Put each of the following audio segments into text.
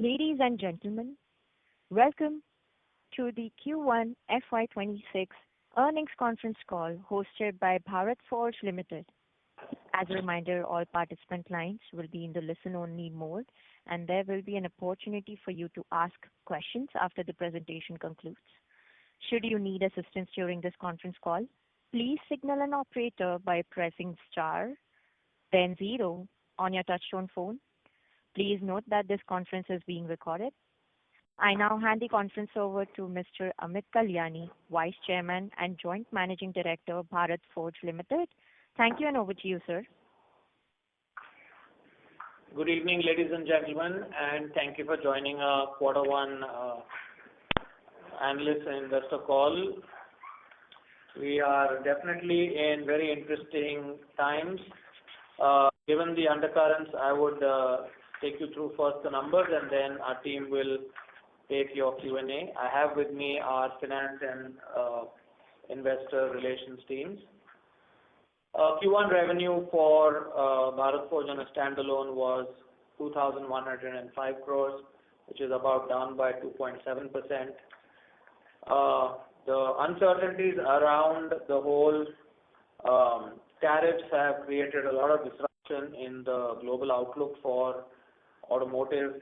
Ladies and gentlemen, welcome to the Q1 FY2026 earnings conference call hosted by Bharat Forge Limited. As a reminder, all participant lines will be in the listen-only mode, and there will be an opportunity for you to ask questions after the presentation concludes. Should you need assistance during this conference call, please signal an operator by pressing star, then zero on your touchtone phone. Please note that this conference is being recorded. I now hand the conference over to Mr. Amit Kalyani, Vice Chairman and Joint Managing Director, Bharat Forge Limited. Thank you, and over to you, sir. Good evening, ladies and gentlemen, and thank you for joining our Quarter 1 Analyst and Investor Call. We are definitely in very interesting times. Given the undercurrents, I would take you through first the numbers, and then our team will take your Q&A. I have with me our finance and investor relations teams. Q1 revenue for Bharat Forge on a standalone was 2,105 crores, which is about down by 2.7%. The uncertainties around the whole tariffs have created a lot of disruption in the global outlook for automotive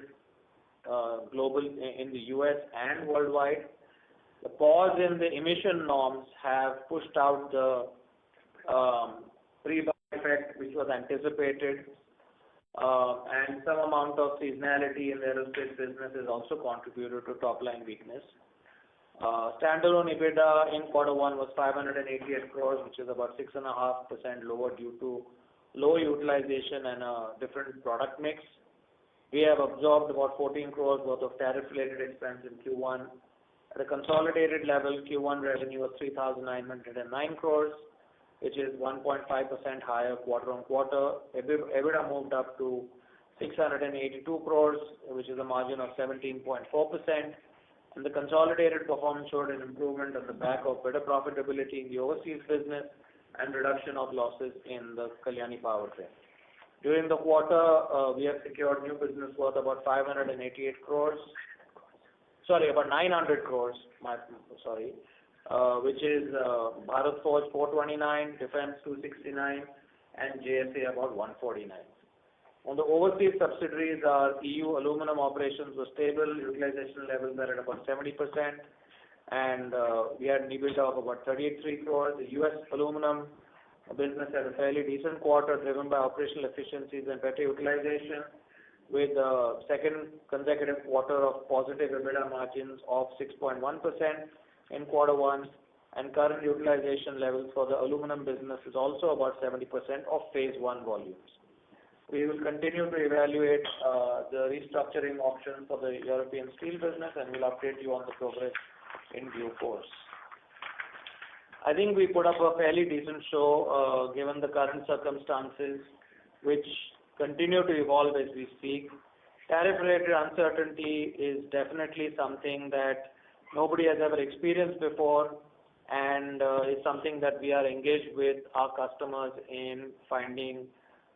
global in the US and worldwide. The pause in the emission norms have pushed out the pre-buy effect which was anticipated, and some amount of seasonality in the aerospace business has also contributed to top line weakness. Standalone EBITDA in Quarter 1 was 588 crores, which is about 6.5% lower due to low utilization and a different product mix. We have absorbed about 14 crores worth of tariff-related expense in Q1. At a consolidated level, Q1 revenue was 3,909 crores, which is 1.5% higher quarter on quarter. EBITDA moved up to 682 crores, which is a margin of 17.4%. And the consolidated performance showed an improvement on the back of better profitability in the overseas business and reduction of losses in the Kalyani Powertrain. During the quarter, we have secured new business worth about 900 crores, which is Bharat Forge 429, Defense 269, and JSA about 149. On the overseas subsidiaries, our EU aluminum operations were stable. Utilization levels are at about 70%, and we had an EBITDA of about 33 crores. The US aluminum business had a fairly decent quarter driven by operational efficiencies and better utilization, with the second consecutive quarter of positive EBITDA margins of 6.1% in Quarter 1, and current utilization levels for the aluminum business is also about 70% of phase 1 volumes. We will continue to evaluate the restructuring option for the European steel business, and we'll update you on the progress in due course. I think we put up a fairly decent show given the current circumstances, which continue to evolve as we speak. Tariff-related uncertainty is definitely something that nobody has ever experienced before, and is something that we are engaged with our customers in finding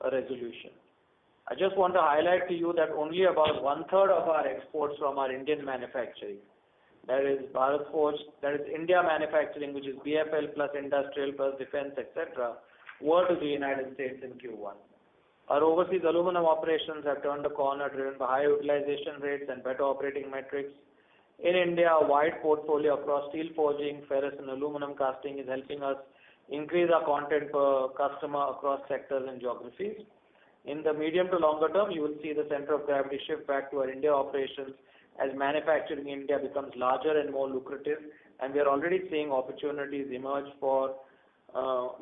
a resolution. I just want to highlight to you that only about 1/3 of our exports from our Indian manufacturing, that is Bharat Forge, that is India manufacturing, which is BFL plus industrial plus defense, etc., were to the United States in Q1. Our overseas aluminum operations have turned a corner driven by high utilization rates and better operating metrics. In India, a wide portfolio across steel forging, ferrous and aluminum casting is helping us increase our content per customer across sectors and geographies. In the medium to longer term, you will see the center of gravity shift back to our India operations as manufacturing in India becomes larger and more lucrative, and we are already seeing opportunities emerge for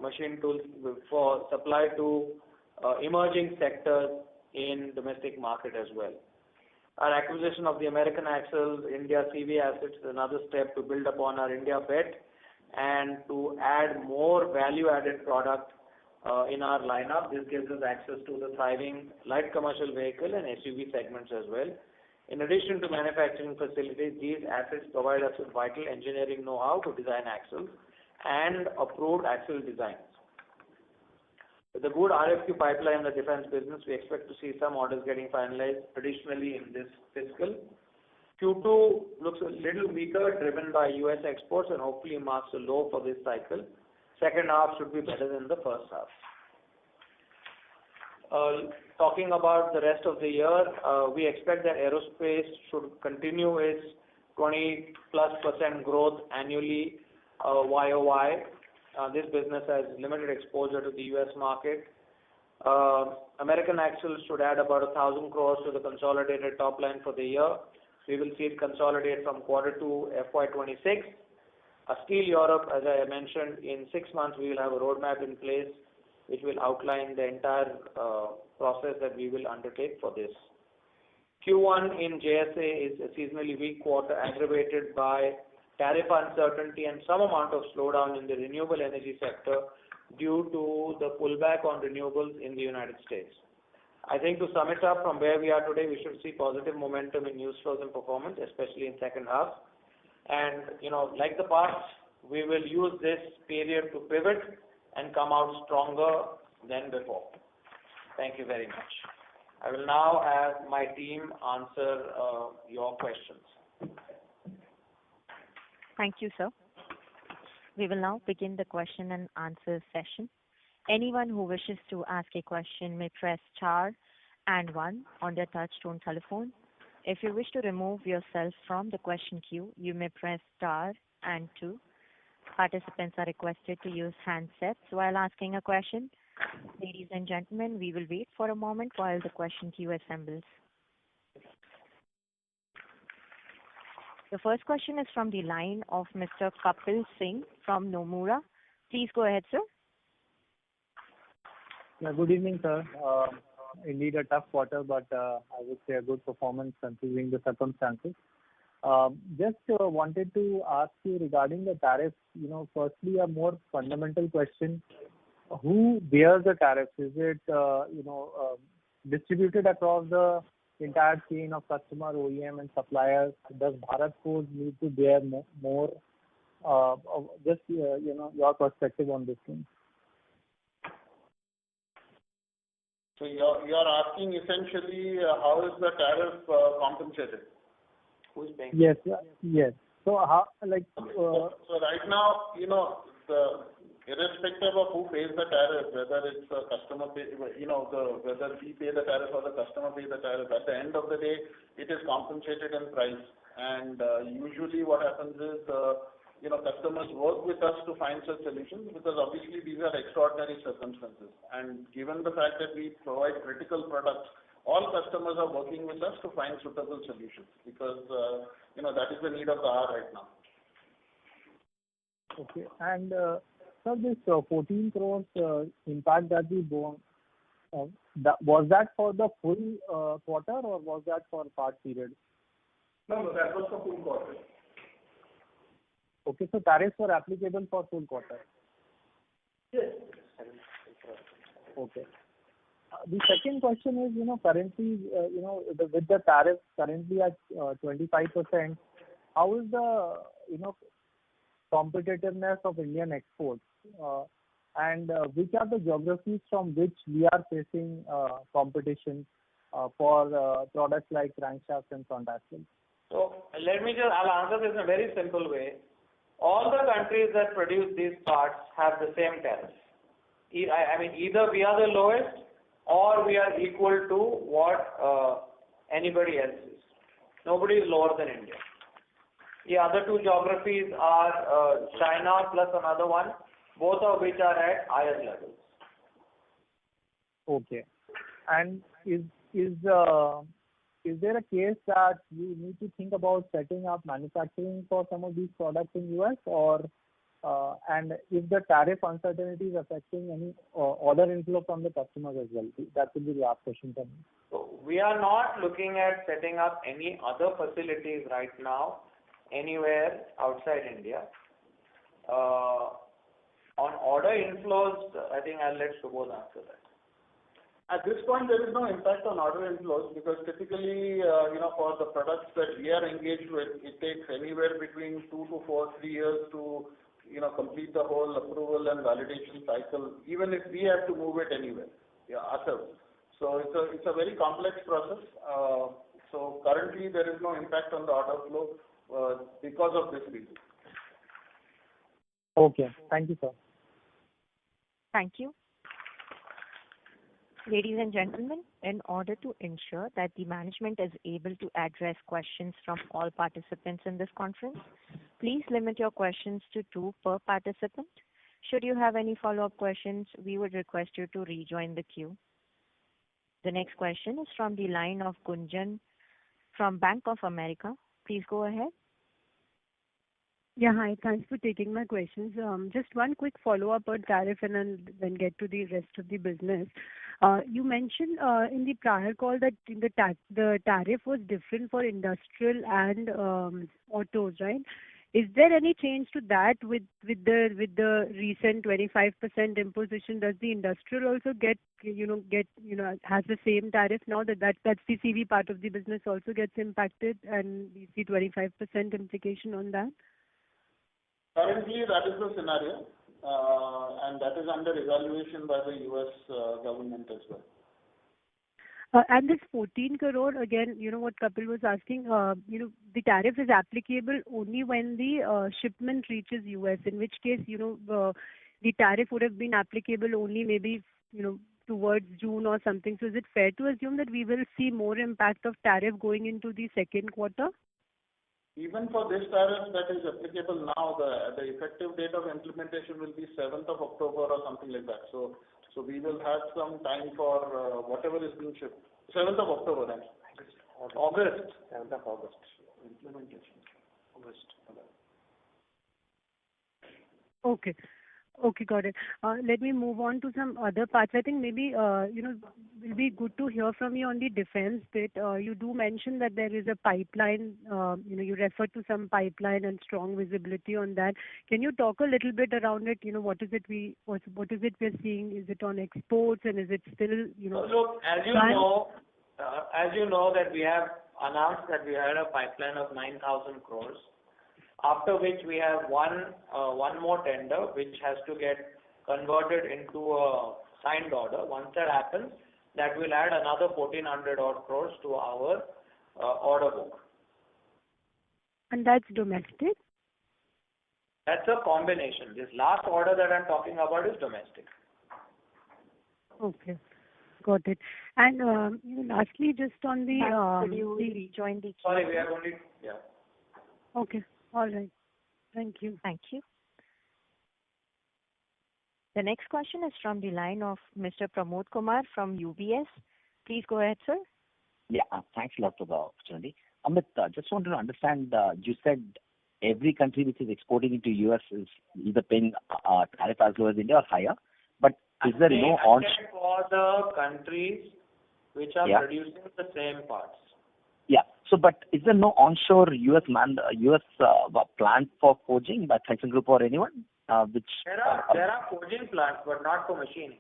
machine tools for supply to emerging sectors in domestic market as well. Our acquisition of the American Axles India CV assets is another step to build upon our India bet and to add more value-added product in our lineup. This gives us access to the thriving light commercial vehicle and SUV segments as well. In addition to manufacturing facilities, these assets provide us with vital engineering know-how to design axles and approved axle designs. With the good RFQ pipeline in the defense business, we expect to see some orders getting finalized additionally in this fiscal. Q2 looks a little weaker, driven by US exports, and hopefully marks a low for this cycle. Second half should be better than the first half. Talking about the rest of the year, we expect that aerospace should continue its 20+% growth annually YOY. This business has limited exposure to the US market. American Axle should add about 1,000 crores to the consolidated top line for the year. We will see it consolidate from Q2 FY26. Steel Europe, as I mentioned, in 6 months we will have a roadmap in place which will outline the entire process that we will undertake for this. Q1 in JSA is a seasonally weak quarter, aggravated by tariff uncertainty and some amount of slowdown in the renewable energy sector due to the pullback on renewables in the United States. I think to sum it up, from where we are today, we should see positive momentum in news flows and performance, especially in second half. And, like the past, we will use this period to pivot and come out stronger than before. Thank you very much. I will now have my team answer your questions. Thank you, sir. We will now begin the question and answer session. Anyone who wishes to ask a question may press star and 1 on their touch-tone telephone. If you wish to remove yourself from the question queue, you may press star and 2. Participants are requested to use handsets while asking a question. Ladies and gentlemen, we will wait for a moment while the question queue assembles. The first question is from the line of Mr. Kapil Singh from Nomura. Please go ahead, sir. Yeah, good evening, sir. Indeed a tough quarter, but I would say a good performance considering the circumstances. Just wanted to ask you regarding the tariffs, firstly a more fundamental question. Who bears the tariffs? Is it, distributed across the entire chain of customer, OEM and suppliers? Does Bharat Forge need to bear more? Just, your perspective on this thing. So you're asking essentially how is the tariff compensated? Who is paying? Yes, yes. So how, So right now, irrespective of who pays the tariff, whether it's a customer pay, whether we pay the tariff or the customer pays the tariff, at the end of the day, it is compensated in price. And usually what happens is, customers work with us to find such solutions because obviously these are extraordinary circumstances. And given the fact that we provide critical products, all customers are working with us to find suitable solutions because, that is the need of the hour right now. Okay. And sir, this 14 crores impact that we bore, was that for the full quarter or was that for part period? No, that was for full quarter. Okay, so tariffs were applicable for full quarter? Yes. Okay. The second question is, currently, with the tariffs currently at 25%, how is the, competitiveness of Indian exports? And which are the geographies from which we are facing competition for products like crankshafts and front axles? So I'll answer this in a very simple way. All the countries that produce these parts have the same tariffs. Either we are the lowest or we are equal to what anybody else is. Nobody is lower than India. The other two geographies are China plus another one, both of which are at higher levels. Okay. And is there a case that you need to think about setting up manufacturing for some of these products in US or and if the tariff uncertainty is affecting any order inflow from the customers as well? That will be the last question for me. So we are not looking at setting up any other facilities right now anywhere outside India. On order inflows, I think I'll let Subodh answer that. At this point, there is no impact on order inflows because typically, for the products that we are engaged with, it takes anywhere between 2 to 3 years to, complete the whole approval and validation cycle, even if we have to move it anywhere, ourselves. So it's a very complex process. So currently there is no impact on the order flow because of this reason. Okay. Thank you, sir. Thank you. Ladies and gentlemen, in order to ensure that the management is able to address questions from all participants in this conference, please limit your questions to 2 per participant. Should you have any follow-up questions, we would request you to rejoin the queue. The next question is from the line of Gunjan from Bank of America. Please go ahead. Yeah, hi. Thanks for taking my questions. Just one quick follow-up on tariff and then get to the rest of the business. You mentioned in the prior call that the tariff was different for industrial and autos, right? Is there any change to that with the recent 25% imposition? Does the industrial also has the same tariff now that's the CV part of the business also gets impacted, and we see 25% implication on that? Currently, that is the scenario, and that is under evaluation by the U.S. government as well. And this 14 crore, again, what Kapil was asking, the tariff is applicable only when the shipment reaches U.S., in which case, the tariff would have been applicable only maybe, towards June or something. So is it fair to assume that we will see more impact of tariff going into the second quarter? Even for this tariff that is applicable now, the effective date of implementation will be 7th of October or something like that. So we will have some time for whatever is being shipped. 7th of October, then. August. 7th of August. Implementation. August. Okay. Okay, got it. Let me move on to some other parts. I think maybe, will be good to hear from you on the defense bit. You do mention that there is a pipeline, you refer to some pipeline and strong visibility on that. Can you talk a little bit around it? What is it we're seeing? Is it on exports, and is it still, Look, as you know that we have announced that we had a pipeline of 9,000 crores. After which we have one more tender which has to get converted into a signed order. Once that happens, that will add another 1,400 odd crores to our order book. And that's domestic? That's a combination. This last order that I'm talking about is domestic. Okay, got it. And lastly, just on the... Could you rejoin the queue? Sorry, we are only... Yeah. Okay. All right. Thank you. Thank you. The next question is from the line of Mr. Pramod Kumar from UBS. Please go ahead, sir. Yeah, thanks a lot for the opportunity. Amit, just wanted to understand, you said every country which is exporting into US is either paying tariff as low as India or higher. But is there no on... for the countries which are producing the same parts. Yeah. So, but is there no onshore US plant for forging by ThyssenKrupp or anyone? There are forging plants, but not for machining.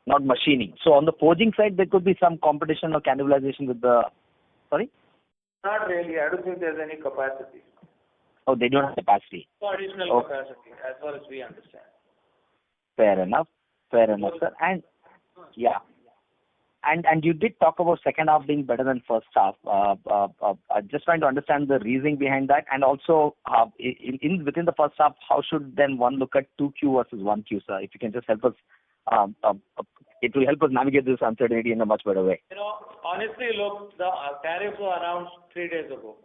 Not machining. So on the forging side, there could be some competition or cannibalization with the... Sorry? Not really. I don't think there's any capacity. Oh, they don't have capacity. No additional capacity, as far as we understand. Fair enough, sir. And yeah. And you did talk about second half being better than first half. Just trying to understand the reasoning behind that, and also within the first half, how should then one look at 2Q versus 1Q, sir? If you can just help us, it will help us navigate this uncertainty in a much better way. Honestly, look, the tariffs were announced 3 days ago.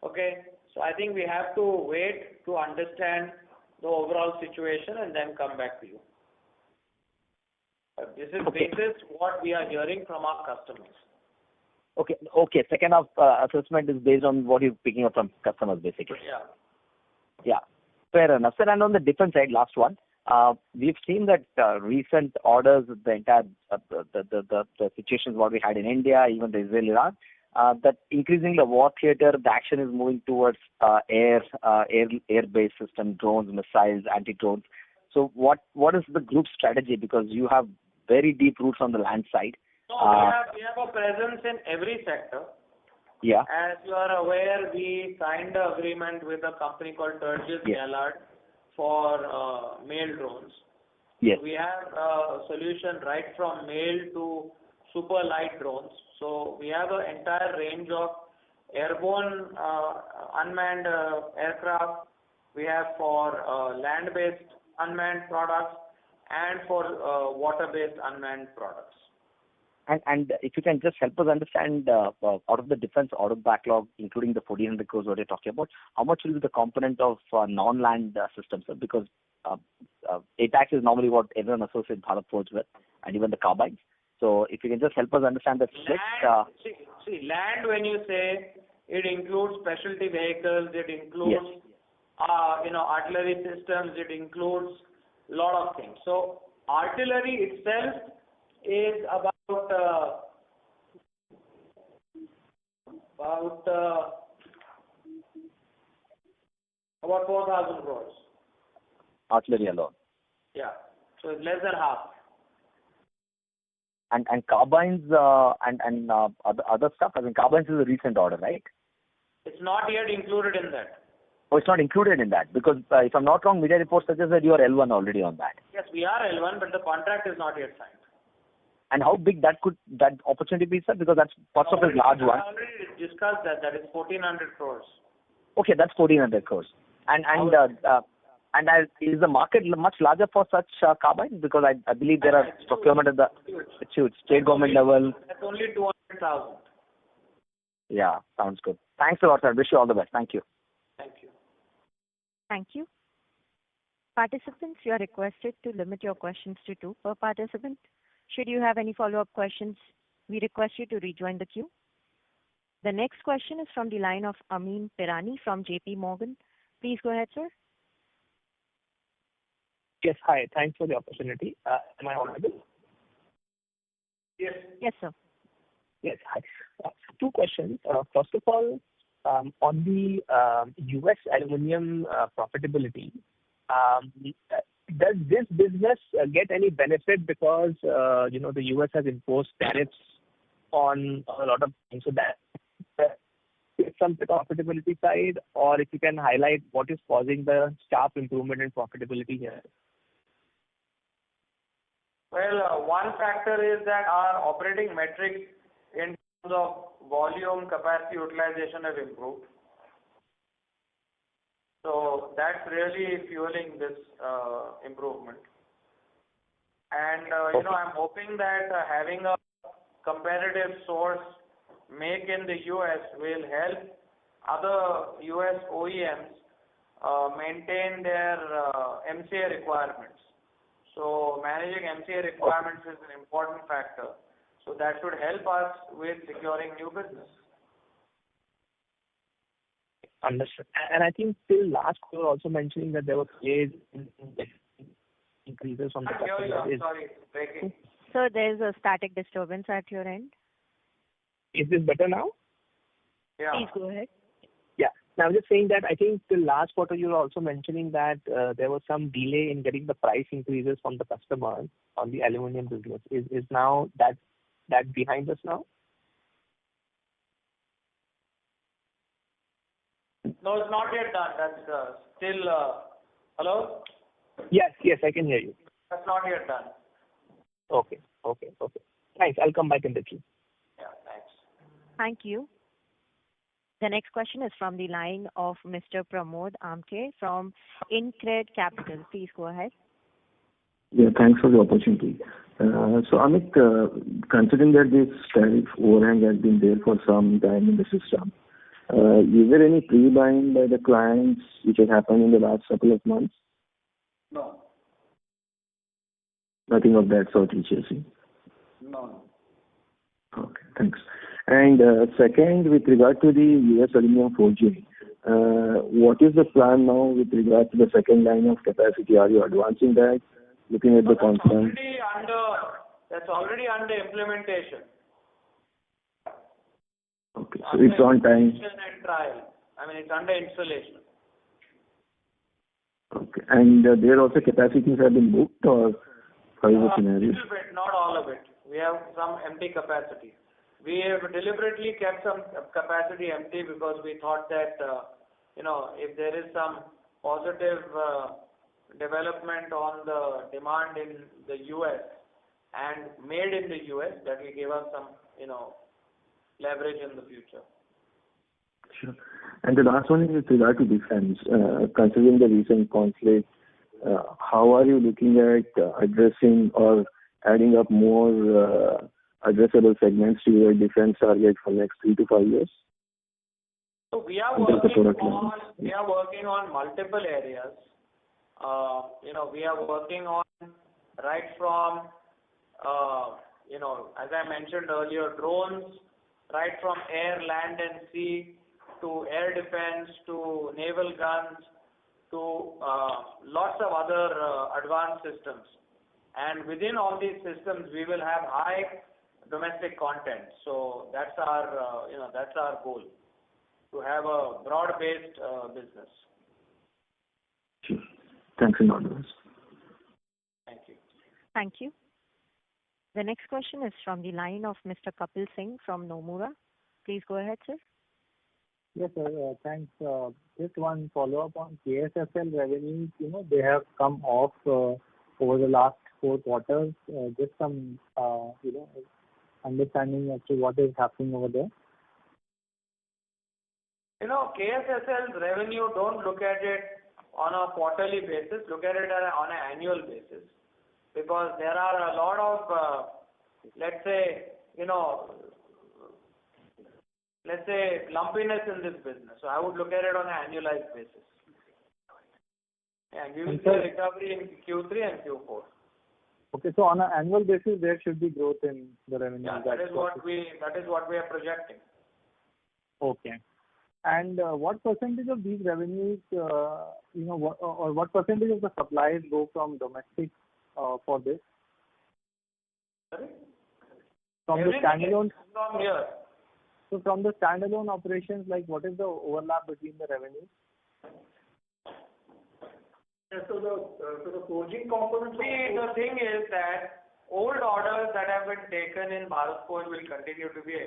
Okay, so I think we have to wait to understand the overall situation and then come back to you. This is basis what we are hearing from our customers. Okay. Second half assessment is based on what you're picking up from customers, basically. Yeah. Fair enough, sir. And on the defense side, last one. We've seen that recent orders, the entire the situations what we had in India, even the Israel-Iran, that increasingly the war theater, the action is moving towards air-based system, drones, missiles, anti-drones. So what is the group's strategy? Because you have very deep roots on the land side. No, we have a presence in every sector. Yeah. As you are aware, we signed an agreement with a company called Turgis Gaillard for mail drones. Yes. We have a solution right from mail to super light drones. So we have an entire range of airborne unmanned aircraft. We have for land-based unmanned products and for water-based unmanned products. And if you can just help us understand, out of the defense order backlog, including the 1,400 crores what you're talking about, how much will be the component of non-land systems? Sir? Because ATACS is normally what everyone associates Bharat Forge with, and even the carbines. So if you can just help us understand the split. See, land, when you say, it includes specialty vehicles, it includes artillery systems, it includes a lot of things. So artillery itself is about 4,000 crores. Artillery alone. Yeah, so it's less than half. And carbines and other stuff. I mean, carbines is a recent order, right? It's not yet included in that. Oh, it's not included in that because if I'm not wrong, media reports suggest that you are L1 already on that. Yes, we are L1, but the contract is not yet signed. And how big that opportunity be, sir? Because that's first of a large one. I already discussed that. That is 1,400 crores. Okay, that's 1,400 crores. And is the market much larger for such carbines? Because I believe there are procurement at the state government level. That's only 200,000. Yeah, sounds good. Thanks a lot, sir. Wish you all the best. Thank you. Thank you. Thank you. Participants, you are requested to limit your questions to 2 per participant. Should you have any follow-up questions, we request you to rejoin the queue. The next question is from the line of Ameen Pirani from JP Morgan. Please go ahead, sir. Yes, hi. Thanks for the opportunity. Am I audible? Yes. Yes, sir. Yes, hi. 2 questions. First of all, on the U.S. aluminum profitability, does this business get any benefit because the U.S. has imposed tariffs on a lot of things? So that from the profitability side, or if you can highlight what is causing the sharp improvement in profitability here. Well, one factor is that our operating metrics in terms of volume, capacity utilization have improved. So that's really fueling this improvement. And, I'm hoping that having a competitive source make in the US will help other US OEMs maintain their MCA requirements. So managing MCA requirements is an important factor. So that should help us with securing new business. Understood. And I think till last quarter also mentioning that there were increases on the customer. Sorry, breaking. Sir, there's a static disturbance at your end. Is this better now? Yeah. Please go ahead. Yeah. Now, I'm just saying that I think till last quarter you were also mentioning that there was some delay in getting the price increases from the customers on the aluminum business. Is now that behind us now? No, it's not yet done. That's still... hello? Yes, I can hear you. That's not yet done. Okay. Thanks. I'll come back in the queue. Yeah, thanks. Thank you. The next question is from the line of Mr. Pramod Amte from InCred Capital. Please go ahead. Yeah, thanks for the opportunity. So, Amit, considering that this tariff overhang has been there for some time in the system, is there any pre-buying by the clients which has happened in the last couple of months? No. Nothing of that sort which you're seeing? No. Okay, thanks. And second, with regard to the US aluminum forging, what is the plan now with regard to the second line of capacity? Are you advancing that, looking at the constant? That's already under implementation. Okay, so it's on time. And trial. It's under installation. Okay, and there also capacities have been booked, or how is the scenario? A little bit, not all of it. We have some empty capacity. We have deliberately kept some capacity empty because we thought that, if there is some positive development on the demand in the US and made in the US that will give us some, leverage in the future. Sure. And the last one is with regard to defense. Considering the recent conflict, how are you looking at addressing or adding up more addressable segments to your defense target for next 3 to 5 years? So we are working on multiple areas. We are working on right from as I mentioned earlier, drones, right from air, land, and sea to air defense to naval guns to lots of other advanced systems. And within all these systems, we will have high domestic content. So that's our goal, to have a broad-based business. Sure. Thanks a lot. Thank you. Thank you. The next question is from the line of Mr. Kapil Singh from Nomura. Please go ahead, sir. Yes, sir. Thanks. Just one follow-up on KSSL revenues. They have come off over the last 4 quarters. Just some, understanding as to what is happening over there. KSSL's revenue, don't look at it on a quarterly basis. Look at it on an annual basis. Because there are a lot of, let's say, lumpiness in this business. So I would look at it on an annualized basis. And we will see a recovery in Q3 and Q4. Okay, so on an annual basis, there should be growth in the revenue. Yeah, that is what we are projecting. Okay. And what percentage of these revenues, or what percentage of the supplies go from domestic for this? Sorry? From the standalone. From here. So from the standalone operations, what is the overlap between the revenues? Yeah, so the forging components. See, the thing is that old orders that have been taken in Bharat Forge will continue to be,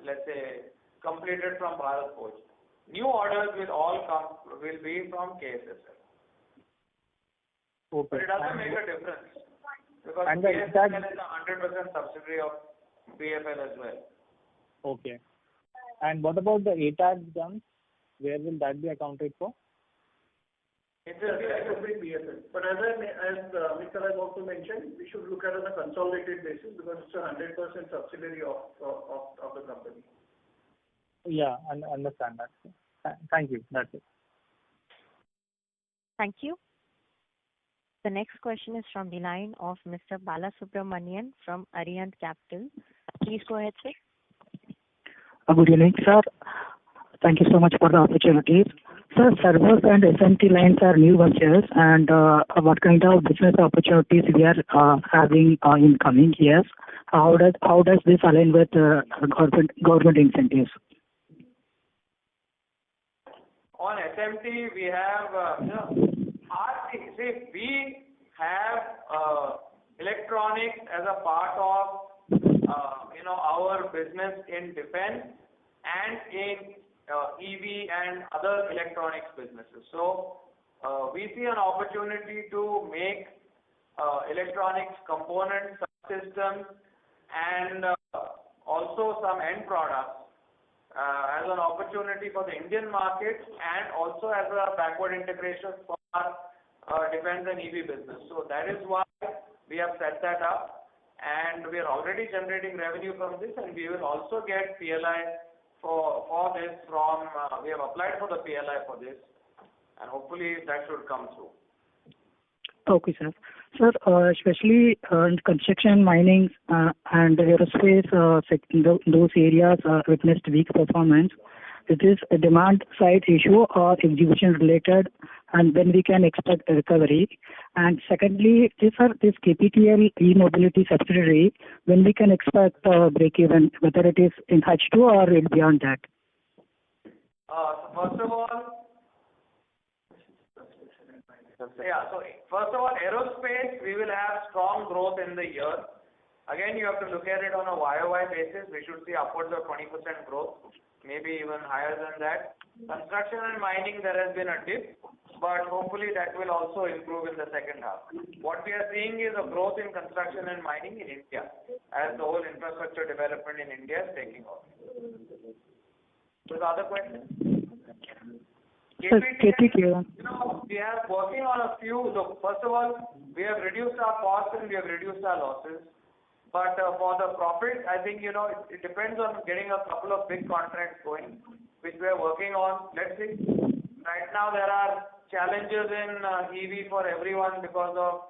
let's say, completed from Bharat Forge. New orders will be from KSSL. Okay. But it doesn't make a difference because and KSSL is a 100% subsidiary of BFL as well. Okay. And what about the ATAG guns? Where will that be accounted for? It will be BFL. But as Mr. has also mentioned, we should look at it on a consolidated basis because it's a 100% subsidiary of the company. Yeah, I understand that. Thank you. That's it. Thank you. The next question is from the line of Mr. Balasubramanian from Arihant Capital. Please go ahead, sir. Good evening, sir. Thank you so much for the opportunity. Sir, servers and SMT lines are new ventures, and what kind of business opportunities we are having in coming years? How does this align with government incentives? On SMT, we have, we have electronics as a part of, our business in defense and in EV and other electronics businesses. So, we see an opportunity to make electronics components, subsystems, and also some end products as an opportunity for the Indian market and also as a backward integration for our defense and EV business. So that is why we have set that up, and we are already generating revenue from this, and we will also get PLI for this from, we have applied for the PLI for this, and hopefully that should come through. Okay, sir. Sir, especially in construction, mining, and aerospace, those areas witnessed weak performance. Is this a demand side issue or execution related, and when we can expect a recovery? And secondly, this KPTL e-mobility subsidiary, when we can expect break even, whether it is in H2 or beyond that? First of all, aerospace, we will have strong growth in the year. Again, you have to look at it on a YOY basis. We should see upwards of 20% growth, maybe even higher than that. Construction and mining, there has been a dip. but hopefully that will also improve in the second half. What we are seeing is a growth in construction and mining in India, as the whole infrastructure development in India is taking off. So the other question? KPT, we are working on a few. So first of all, we have reduced our costs and we have reduced our losses. But for the profit, I think, it depends on getting a couple of big contracts going, which we are working on. Let's see. Right now there are challenges in EV for everyone because of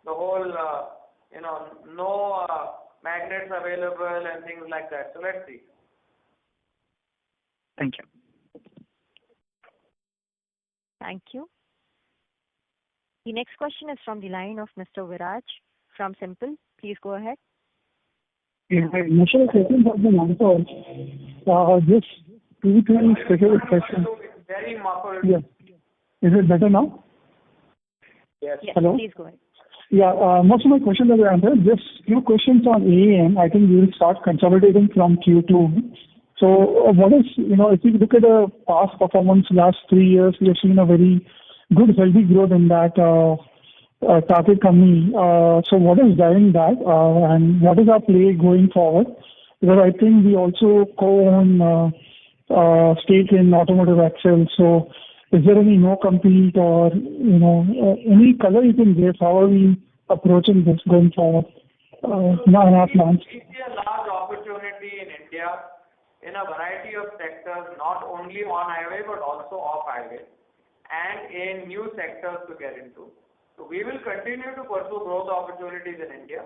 the whole, no magnets available and things like that. So let's see. Thank you. Thank you. The next question is from the line of Mr. Viraj from Simple. Please go ahead. Yeah, most of the questions have been answered. Just two, three specific questions. Very muffled. Yeah. Is it better now? Yes. Hello? Please go ahead. Yeah, most of my questions have been answered. Just few questions on AAM. I think we will start consolidating from Q2. So what is, if you look at the past performance last 3 years, we have seen a very good, healthy growth in that target company. So what is driving that, and what is our play going forward? Because I think we also co-own stake in automotive axles. So is there any no compete or any color you can give? How are we approaching this going forward? Now in our plans. We see a large opportunity in India in a variety of sectors, not only on highway but also off highway, and in new sectors to get into. So we will continue to pursue growth opportunities in India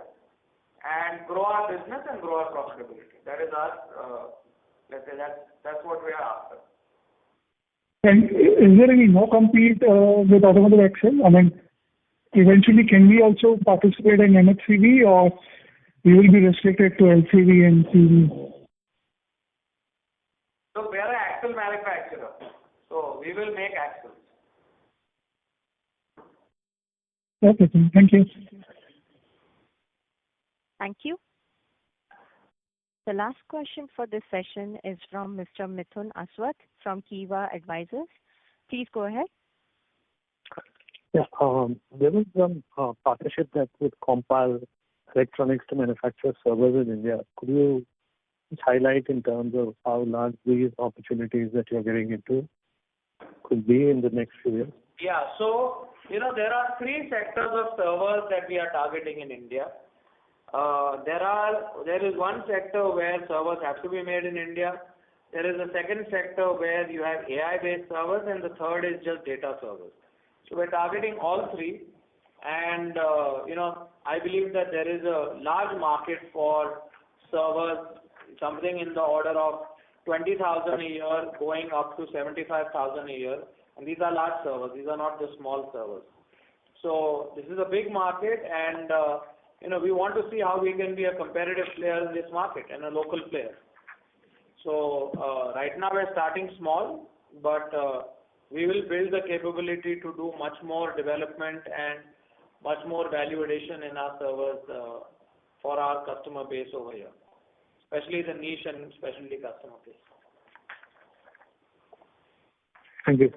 and grow our business and grow our profitability. That is our, let's say that's what we are after. And is there any no compete with automotive axle? I mean, eventually can we also participate in MHCV, or we will be restricted to LCV and CV? So we are an axle manufacturer. So we will make axles. Okay, thank you. Thank you. The last question for this session is from Mr. Mithun Aswath from Kiva Advisors. Please go ahead. Yeah, there was some partnership that with Compile Electronics to manufacture servers in India. Could you highlight in terms of how large these opportunities that you're getting into could be in the next few years? Yeah, so there are 3 sectors of servers that we are targeting in India. There is one sector where servers have to be made in India. There is a second sector where you have AI-based servers, and the third is just data servers. So we're targeting all 3, and I believe that there is a large market for servers, something in the order of 20,000 a year, going up to 75,000 a year. And these are large servers. These are not just small servers. So this is a big market, and we want to see how we can be a competitive player in this market and a local player. So right now we're starting small, but we will build the capability to do much more development and much more value addition in our servers for our customer base over here, especially the niche and specialty customer base. Thank you.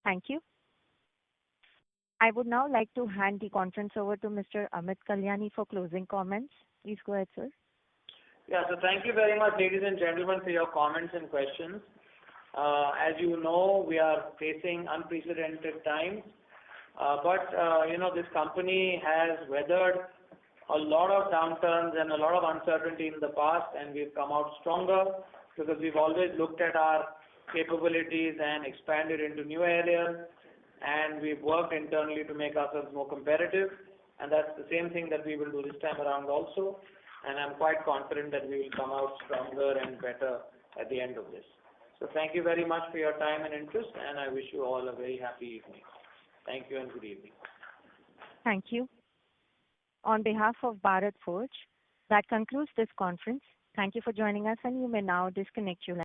Thank you. I would now like to hand the conference over to Mr. Amit Kalyani for closing comments. Please go ahead, sir. Yeah, so thank you very much, ladies and gentlemen, for your comments and questions. As you know, we are facing unprecedented times, but this company has weathered a lot of downturns and a lot of uncertainty in the past, and we've come out stronger because we've always looked at our capabilities and expanded into new areas, and we've worked internally to make ourselves more competitive, and that's the same thing that we will do this time around also, and I'm quite confident that we will come out stronger and better at the end of this. So thank you very much for your time and interest, and I wish you all a very happy evening. Thank you and good evening. Thank you. On behalf of Bharat Forge, that concludes this conference. Thank you for joining us, and you may now disconnect your line.